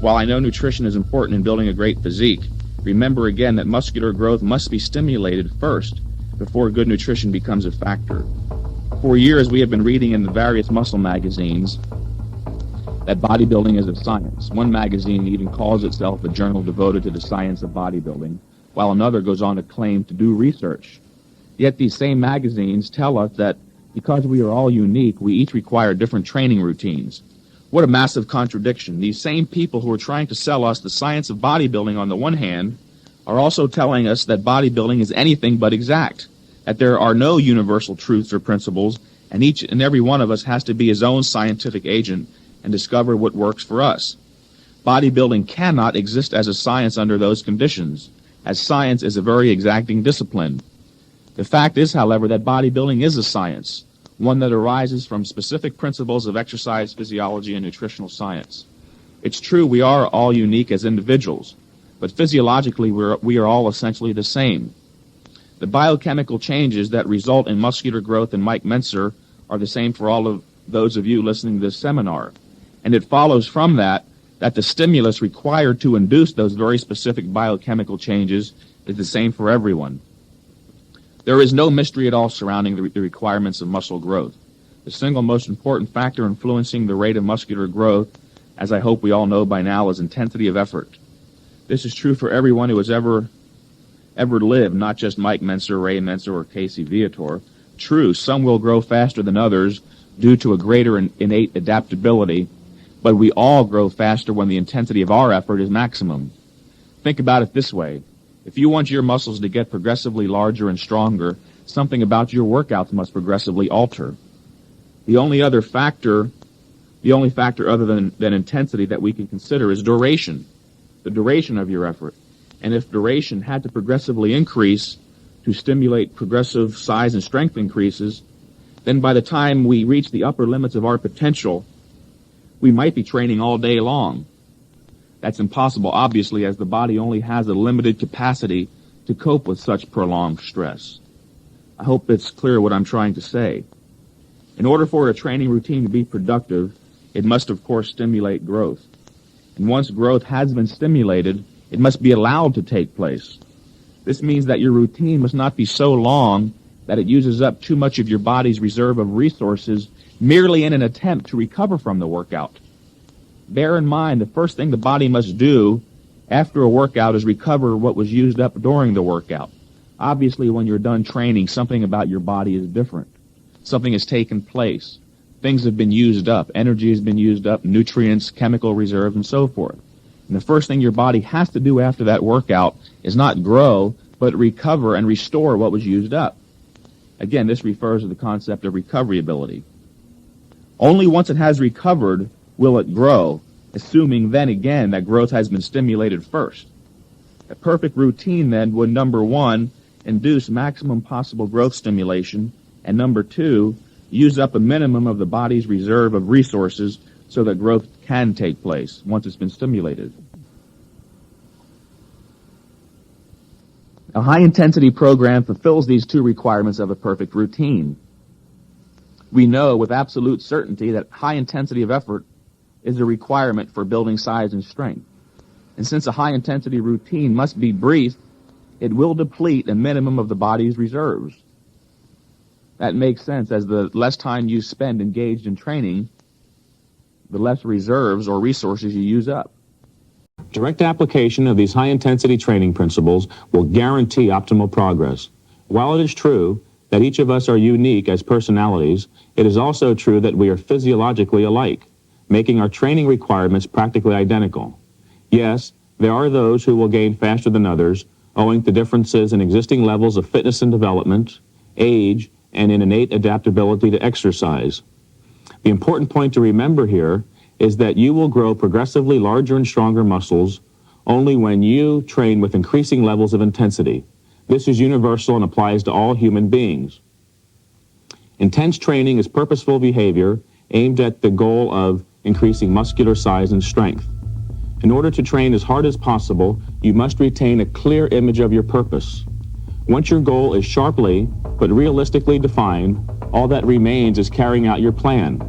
While I know nutrition is important in building a great physique, remember again that muscular growth must be stimulated first before good nutrition becomes a factor. For years, we have been reading in the various muscle magazines that bodybuilding is a science. One magazine even calls itself a journal devoted to the science of bodybuilding, while another goes on to claim to do research. Yet these same magazines tell us that because we are all unique, we each require different training routines. What a massive contradiction. These same people who are trying to sell us the science of bodybuilding on the one hand are also telling us that bodybuilding is anything but exact, that there are no universal truths or principles, and each and every one of us has to be his own scientific agent and discover what works for us. Bodybuilding cannot exist as a science under those conditions, as science is a very exacting discipline. The fact is, however, that bodybuilding is a science, one that arises from specific principles of exercise physiology and nutritional science. It's true we are all unique as individuals, but physiologically we are all essentially the same. The biochemical changes that result in muscular growth in Mike Mentzer are the same for all of those of you listening to this seminar. And it follows from that the stimulus required to induce those very specific biochemical changes is the same for everyone. There is no mystery at all surrounding the requirements of muscle growth. The single most important factor influencing the rate of muscular growth, as I hope we all know by now, is intensity of effort. This is true for everyone who has ever lived, not just Mike Mentzer, Ray Mentzer, or Casey Viator. True, some will grow faster than others due to a greater innate adaptability, but we all grow faster when the intensity of our effort is maximum. Think about it this way. If you want your muscles to get progressively larger and stronger, something about your workouts must progressively alter. The only factor other than intensity that we can consider is duration, the duration of your effort. And if duration had to progressively increase to stimulate progressive size and strength increases, then by the time we reach the upper limits of our potential, we might be training all day long. That's impossible, obviously, as the body only has a limited capacity to cope with such prolonged stress. I hope it's clear what I'm trying to say. In order for a training routine to be productive, it must, of course, stimulate growth. And once growth has been stimulated, it must be allowed to take place. This means that your routine must not be so long that it uses up too much of your body's reserve of resources merely in an attempt to recover from the workout. Bear in mind, the first thing the body must do after a workout is recover what was used up during the workout. Obviously, when you're done training, something about your body is different. Something has taken place. Things have been used up. Energy has been used up, nutrients, chemical reserves, and so forth. And the first thing your body has to do after that workout is not grow, but recover and restore what was used up. Again, this refers to the concept of recovery ability. Only once it has recovered will it grow, assuming then again that growth has been stimulated first. A perfect routine then would, number one, induce maximum possible growth stimulation, and number two, use up a minimum of the body's reserve of resources so that growth can take place once it's been stimulated. A high-intensity program fulfills these two requirements of a perfect routine. We know with absolute certainty that high intensity of effort is a requirement for building size and strength. And since a high-intensity routine must be brief, it will deplete a minimum of the body's reserves. That makes sense, as the less time you spend engaged in training, the less reserves or resources you use up. Direct application of these high-intensity training principles will guarantee optimal progress. While it is true that each of us are unique as personalities, it is also true that we are physiologically alike, making our training requirements practically identical. Yes, there are those who will gain faster than others, owing to differences in existing levels of fitness and development, age, and in innate adaptability to exercise. The important point to remember here is that you will grow progressively larger and stronger muscles only when you train with increasing levels of intensity. This is universal and applies to all human beings. Intense training is purposeful behavior aimed at the goal of increasing muscular size and strength. In order to train as hard as possible, you must retain a clear image of your purpose. Once your goal is sharply but realistically defined, all that remains is carrying out your plan.